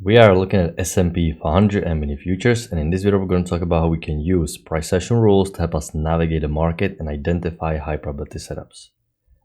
We are looking at S&P 500 and mini futures, and in this video we're going to talk about how we can use price action rules to help us navigate the market and identify high probability setups.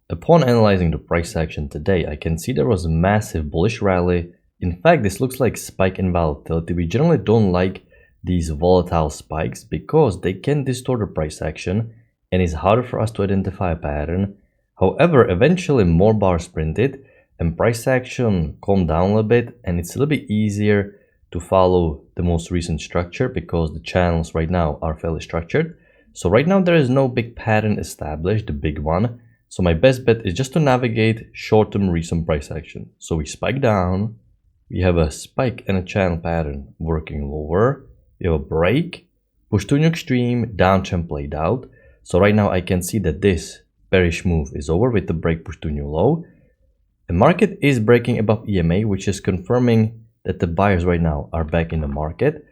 Upon analyzing the price action today, I can see there was a massive bullish rally. In fact, this looks like spike in volatility. We generally don't like these volatile spikes because they can distort the price action and it's harder for us to identify a pattern. However, eventually more bars printed and price action calmed down a little bit, and it's a little bit easier to follow the most recent structure because the channels right now are fairly structured. So right now there is no big pattern established, the big one. So my best bet is just to navigate short-term recent price action. So we spike down, we have a spike and a channel pattern working lower, we have a break, push to new extreme, downtrend played out. So right now I can see that this bearish move is over with the break, push to new low. The market is breaking above EMA, which is confirming that the buyers right now are back in the market.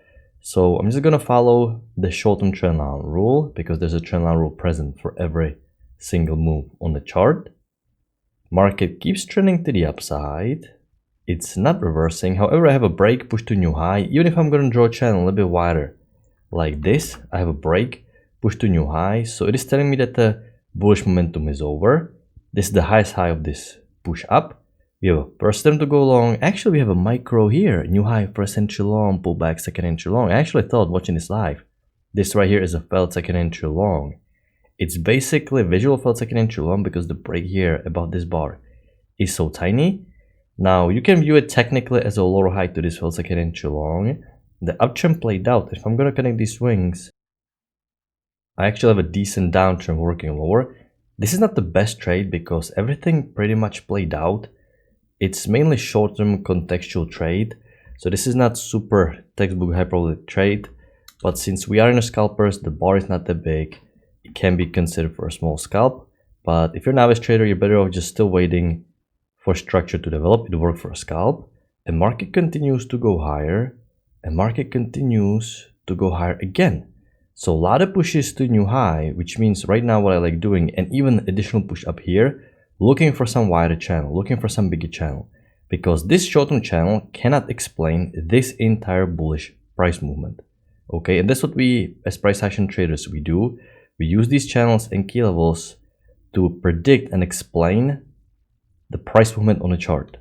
So I'm just going to follow the short-term trend line rule because there's a trend line rule present for every single move on the chart. Market keeps trending to the upside. It's not reversing. However, I have a break, push to new high. Even if I'm going to draw a channel a little bit wider like this, I have a break, push to new high. So it is telling me that the bullish momentum is over. This is the highest high of this push up. We have a first attempt to go long. Actually, we have a micro here, new high, first entry long, pullback, second entry long. I actually thought watching this live, this right here is a failed second entry long. It's basically a visual failed second entry long because the break here above this bar is so tiny. Now you can view it technically as a lower high to this failed second entry long. The uptrend played out. If I'm going to connect these swings, I actually have a decent downtrend working lower. This is not the best trade because everything pretty much played out. It's mainly short-term contextual trade. So this is not super textbook high probability trade. But since we are in a scalpers, the bar is not that big. It can be considered for a small scalp. But if you're a novice trader, you're better off just still waiting for structure to develop. It worked for a scalp. And market continues to go higher. And market continues to go higher again. So a lot of pushes to new high, which means right now what I like doing, and even additional push up here, looking for some wider channel, looking for some bigger channel, because this short-term channel cannot explain this entire bullish price movement. Okay, and that's what we as price action traders we do. We use these channels and key levels to predict and explain the price movement on a chart.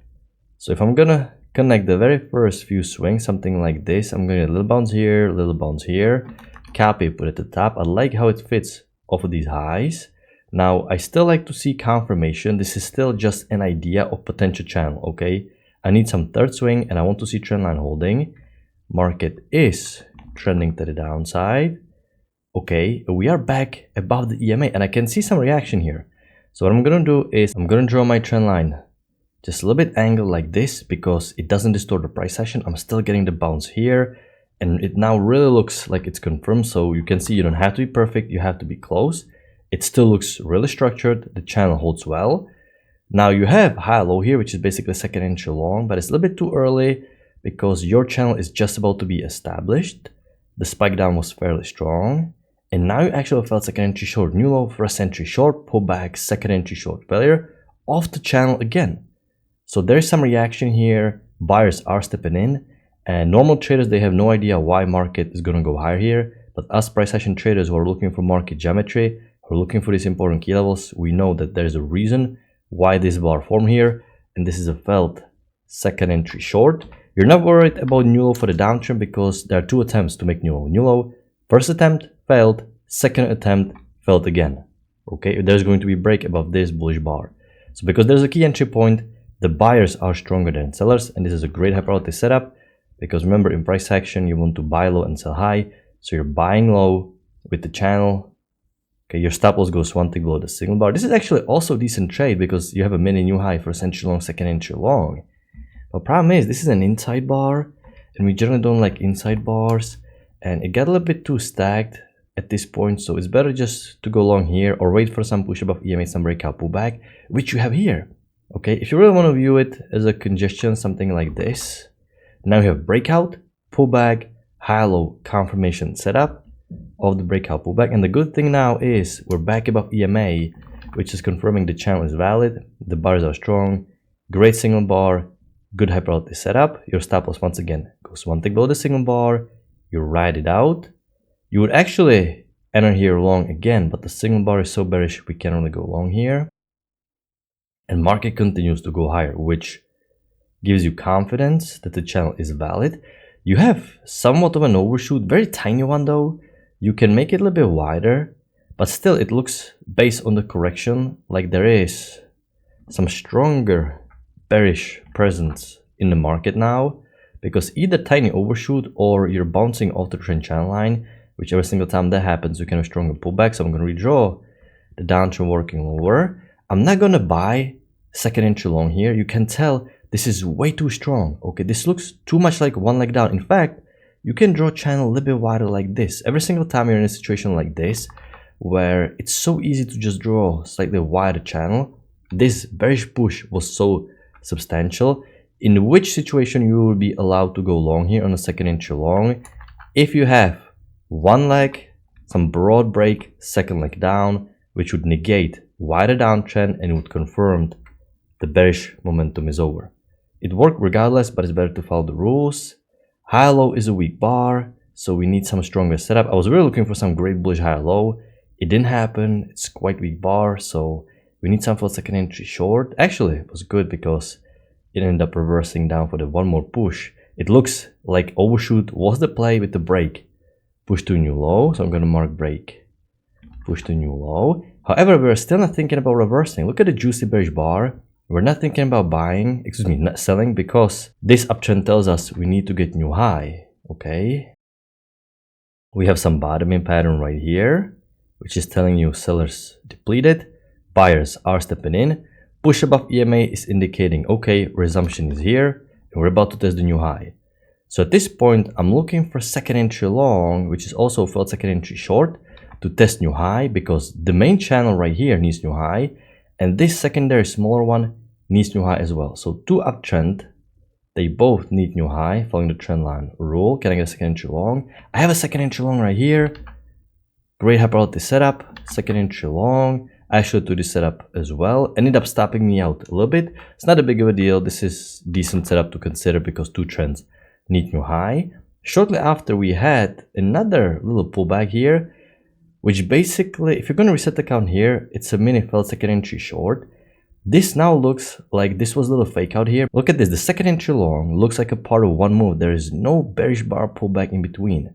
So if I'm gonna connect the very first few swings, something like this, I'm gonna get a little bounce here, a little bounce here. Copy, put it at the top. I like how it fits off of these highs. Now I still like to see confirmation. This is still just an idea of potential channel. Okay, I need some third swing and I want to see trend line holding. Market is trending to the downside. Okay, we are back above the EMA and I can see some reaction here. So what I'm gonna do is I'm gonna draw my trend line just a little bit angled like this because it doesn't distort the price action. I'm still getting the bounce here. And it now really looks like it's confirmed. So you can see you don't have to be perfect. You have to be close. It still looks really structured. The channel holds well. Now you have high low here, which is basically second entry long, but it's a little bit too early because your channel is just about to be established. The spike down was fairly strong. And now you actually felt second entry short, new low, first entry short, pullback, second entry short, failure off the channel again. So there's some reaction here. Buyers are stepping in. And normal traders, they have no idea why market is going to go higher here. But us price action traders who are looking for market geometry, who are looking for these important key levels, we know that there's a reason why this bar formed here. And this is a failed second entry short. You're not worried about new low for the downtrend because there are two attempts to make new low. New low, first attempt failed, second attempt failed again. Okay, there's going to be break above this bullish bar. So because there's a key entry point, the buyers are stronger than sellers. And this is a great high probability setup. Because remember, in price action, you want to buy low and sell high. So you're buying low with the channel. Okay, your stop loss goes one tick below the signal bar. This is actually also a decent trade because you have a mini new high, first entry long, second entry long. But problem is, this is an inside bar. And we generally don't like inside bars. And it got a little bit too stacked at this point. So it's better just to go long here or wait for some push above EMA, some breakout pullback, which you have here. Okay, if you really want to view it as a congestion, something like this. Now we have breakout, pullback, high-low confirmation setup of the breakout pullback. And the good thing now is we're back above EMA, which is confirming the channel is valid. The bars are strong. Great signal bar. Good high probability setup. Your stop loss once again goes one tick below the signal bar. You ride it out. You would actually enter here long again, but the signal bar is so bearish we can only go long here. And market continues to go higher, which gives you confidence that the channel is valid. You have somewhat of an overshoot, very tiny one though. You can make it a little bit wider, but still it looks, based on the correction, like there is some stronger bearish presence in the market now, because either tiny overshoot or you're bouncing off the trend channel line, which every single time that happens you can have stronger pullback. So I'm going to redraw the downtrend working lower. I'm not going to buy second entry long here. You can tell this is way too strong. Okay, this looks too much like one leg down. In fact, you can draw channel a little bit wider like this. Every single time you're in a situation like this, where it's so easy to just draw slightly wider channel, this bearish push was so substantial, in which situation you will be allowed to go long here on a second entry long if you have one leg, some broad break, second leg down, which would negate wider downtrend and would confirm the bearish momentum is over. It worked regardless, but it's better to follow the rules. High low is a weak bar, so we need some stronger setup. I was really looking for some great bullish high low. It didn't happen. It's quite weak bar, so we need some for second entry short. Actually, it was good because it ended up reversing down for the one more push. It looks like overshoot was the play with the break. Push to new low, so I'm going to mark break. Push to new low. However, we're still not thinking about reversing. Look at the juicy bearish bar. We're not thinking about buying, not selling, because this uptrend tells us we need to get new high. Okay. We have some bottoming pattern right here, which is telling you sellers depleted. Buyers are stepping in. Push above EMA is indicating, okay, resumption is here, and we're about to test the new high. So at this point, I'm looking for second entry long, which is also filled second entry short, to test new high, because the main channel right here needs new high, and this secondary smaller one needs new high as well. So two uptrend, they both need new high, following the trend line rule. Can I get a second entry long? I have a second entry long right here. Great high probability setup, second entry long. I should do this setup as well. Ended up stopping me out a little bit. It's not a big of a deal. This is decent setup to consider because two trends need new high. Shortly after, we had another little pullback here, which basically, if you're going to reset the count here, it's a mini failed second entry short. This now looks like this was a little fake out here. Look at this. The second entry long looks like a part of one move. There is no bearish bar pullback in between.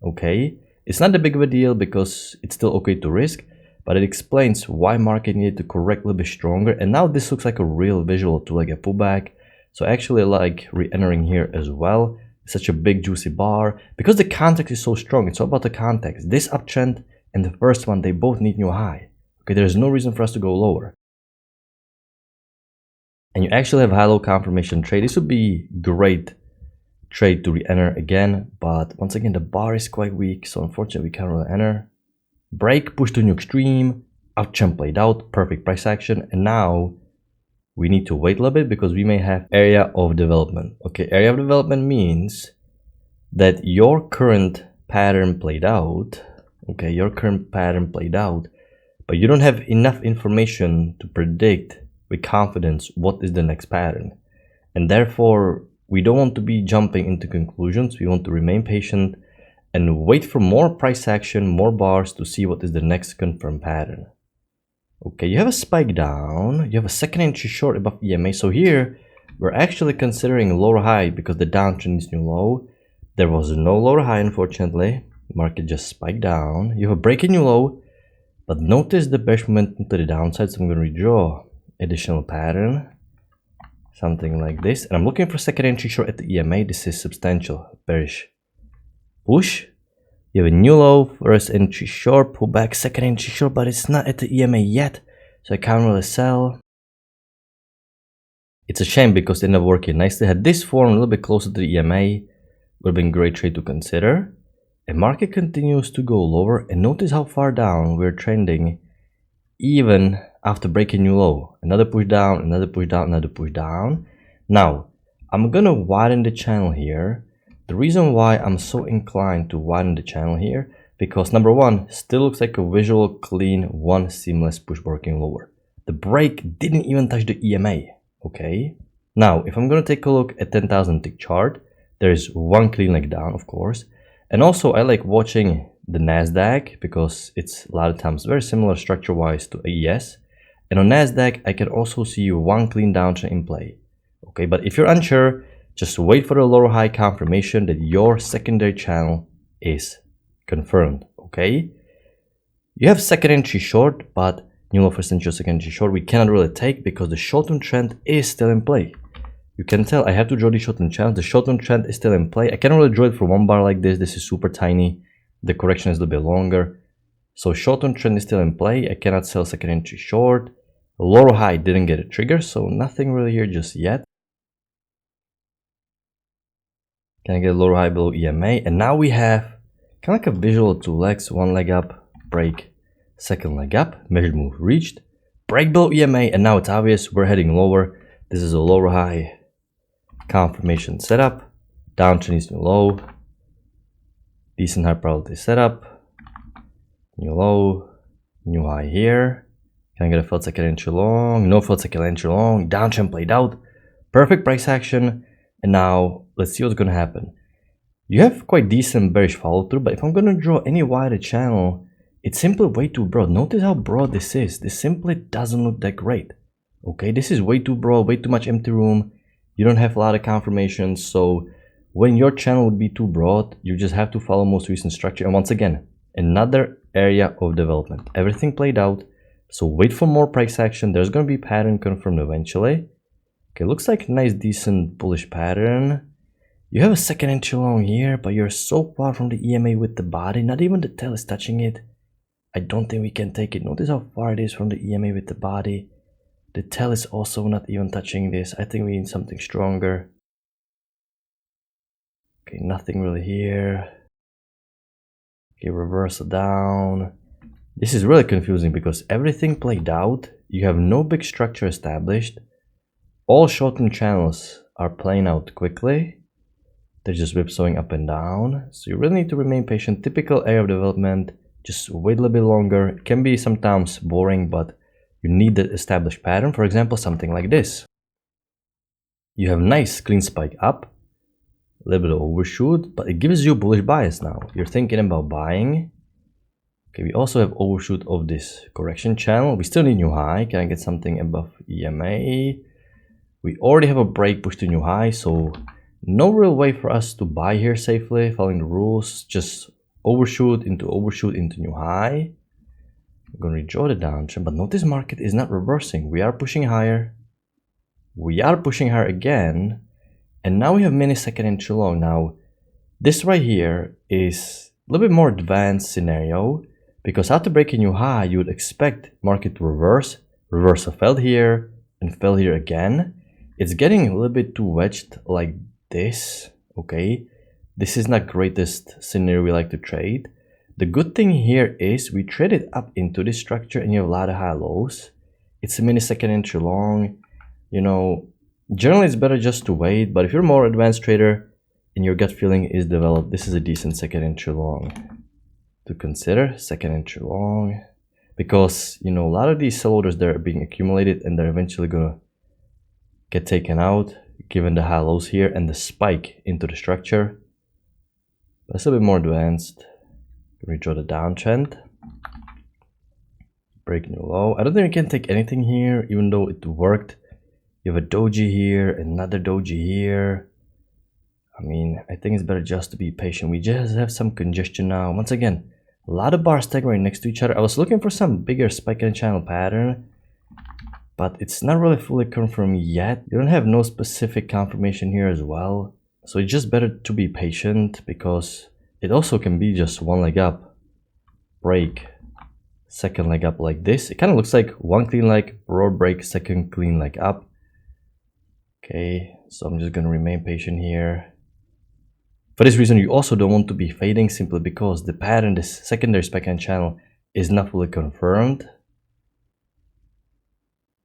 Okay, it's not a big of a deal because it's still okay to risk, but it explains why market needed to correct a little bit stronger. And now this looks like a real visual to like a pullback. So I actually like re-entering here as well. It's such a big juicy bar because the context is so strong. It's all about the context. This uptrend and the first one, they both need new high. Okay, there's no reason for us to go lower. And you actually have high-low confirmation trade. This would be great trade to re-enter again, but once again the bar is quite weak, so unfortunately we can't really enter. Break, push to new extreme, uptrend played out, perfect price action, and now we need to wait a little bit because we may have area of development. Okay, area of development means that your current pattern played out. Okay, your current pattern played out, but you don't have enough information to predict with confidence what is the next pattern, and therefore we don't want to be jumping into conclusions. We want to remain patient and wait for more price action, more bars to see what is the next confirmed pattern. Okay, you have a spike down, you have a second entry short above EMA, so here we're actually considering lower high because the downtrend is new low. There was no lower high, unfortunately. Market just spiked down. You have a break in new low, but notice the bearish momentum to the downside, so I'm going to redraw additional pattern, something like this, and I'm looking for second entry short at the EMA. This is substantial bearish push. You have a new low, first entry short, pull back, second entry short, but it's not at the EMA yet, so I can't really sell. It's a shame because it ended up working nicely. Had this form a little bit closer to the EMA, would have been a great trade to consider. And market continues to go lower, and notice how far down we're trending even after breaking new low. Another push down, another push down, another push down. Now I'm gonna widen the channel here. The reason why I'm so inclined to widen the channel here, because number one, still looks like a visual clean one seamless push working lower. The break didn't even touch the EMA. Okay, Now, if I'm going to take a look at 10,000 tick chart, there's one clean leg down, of course. And also I like watching the NASDAQ because it's a lot of times very similar structure-wise to AES. And on NASDAQ, I can also see one clean downtrend in play. Okay, but if you're unsure, just wait for the lower high confirmation that your secondary channel is confirmed, okay? You have second entry short, but new low first entry or second entry short we cannot really take because the short-term trend is still in play. You can tell I have to draw the short-term channel. The short-term trend is still in play. I cannot really draw it for one bar like this. This is super tiny. The correction is a little bit longer. So short-term trend is still in play. I cannot sell second entry short. Lower high didn't get a trigger, so nothing really here just yet. Can I get a lower high below EMA? And now we have kind of like a visual of two legs. One leg up, break, second leg up, measured move reached, break below EMA, and now it's obvious we're heading lower. This is a lower high confirmation setup, downtrend is new low, decent high probability setup, new low, new high here. Can I get a failed second entry long? No failed second entry long. Downtrend played out, perfect price action. And now let's see what's gonna happen. You have quite decent bearish follow through, but if I'm gonna draw any wider channel, it's simply way too broad. Notice how broad this is. This simply doesn't look that great. Okay, this is way too broad, way too much empty room. You don't have a lot of confirmations. So when your channel would be too broad, you just have to follow most recent structure. And once again, another area of development. Everything played out. So wait for more price action. There's going to be pattern confirmed eventually. Okay, looks like a nice, decent bullish pattern. You have a second entry long here, but you're so far from the EMA with the body. Not even the tail is touching it. I don't think we can take it. Notice how far it is from the EMA with the body. The tail is also not even touching this. I think we need something stronger. Okay, nothing really here. Okay, reversal down. This is really confusing because everything played out. You have no big structure established. All short-term channels are playing out quickly. They're just whipsawing up and down. So you really need to remain patient. Typical area of development. Just wait a little bit longer. It can be sometimes boring, but you need the established pattern. For example, something like this. You have nice clean spike up. A little bit of overshoot, but it gives you bullish bias now. You're thinking about buying. Okay, we also have overshoot of this correction channel. We still need new high. Can I get something above EMA? We already have a break push to new high, so no real way for us to buy here safely, following the rules. Just overshoot into new high. I'm going to redraw the downtrend, but notice market is not reversing. We are pushing higher. We are pushing higher again. And now we have mini second entry long. Now, this right here is a little bit more advanced scenario because after breaking new high, you would expect market to reverse. Reversal failed here and fell here again. It's getting a little bit too wedged like this. Okay, this is not greatest scenario we like to trade. The good thing here is we traded up into this structure and you have a lot of high lows. It's a mini second entry long. You know, generally it's better just to wait, but if you're a more advanced trader and your gut feeling is developed, this is a decent second entry long to consider. Second entry long, because you know a lot of these sell orders, they're being accumulated and they're eventually gonna get taken out given the high lows here and the spike into the structure. That's a bit more advanced. Redraw the downtrend, break new low. I don't think we can take anything here, even though it worked. You have a doji here, another doji here. I mean, I think it's better just to be patient. We just have some congestion now. Once again, a lot of bars stacked right next to each other. I was looking for some bigger spike in channel pattern, but it's not really fully confirmed yet. You don't have no specific confirmation here as well. So it's just better to be patient because it also can be just one leg up, break, second leg up like this. It kind of looks like one clean leg, broad break, second clean leg up. Okay, so I'm just going to remain patient here. For this reason, you also don't want to be fading simply because the pattern, this secondary spike and channel, is not fully confirmed.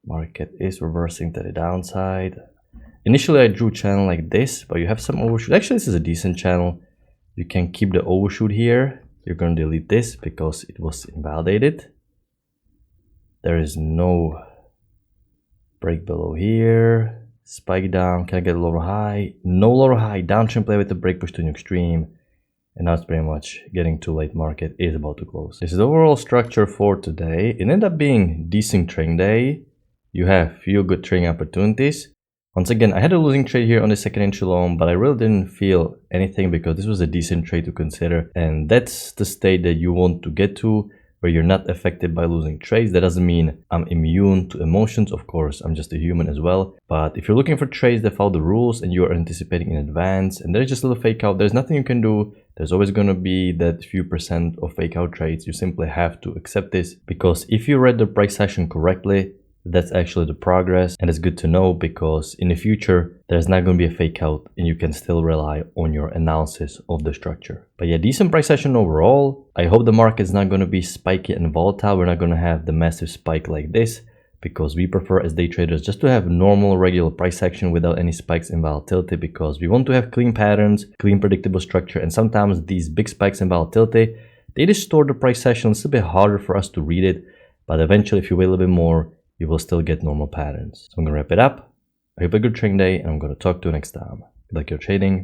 Market is reversing to the downside. Initially, I drew a channel like this, but you have some overshoot. Actually, this is a decent channel. You can keep the overshoot here. You're going to delete this because it was invalidated. There is no break below here. spike down, can I get a lower high? No lower high, downtrend play with the break push to an extreme. And now it's pretty much getting too late, market is about to close. This is the overall structure for today. It ended up being decent trading day. You have few good trading opportunities. Once again, I had a losing trade here on the second entry loan, but I really didn't feel anything because this was a decent trade to consider. And that's the state that you want to get to, where you're not affected by losing trades. That doesn't mean I'm immune to emotions. Of course, I'm just a human as well. But if you're looking for trades that follow the rules and you are anticipating in advance and there's just a little fake out, there's nothing you can do. There's always going to be that few percent of fake out trades. You simply have to accept this, because if you read the price action correctly, that's actually the progress, and it's good to know because in the future there's not going to be a fake out and you can still rely on your analysis of the structure. But yeah, decent price action overall. I hope the market's not going to be spiky and volatile. We're not going to have the massive spike like this, because we prefer as day traders just to have normal regular price action without any spikes in volatility, because we want to have clean patterns, clean predictable structure. And sometimes these big spikes in volatility, they distort the price action. It's a bit harder for us to read it, but eventually if you wait a little bit more, you will still get normal patterns. So I'm going to wrap it up. I hope you have a good trading day, and I'm going to talk to you next time. Good luck your trading.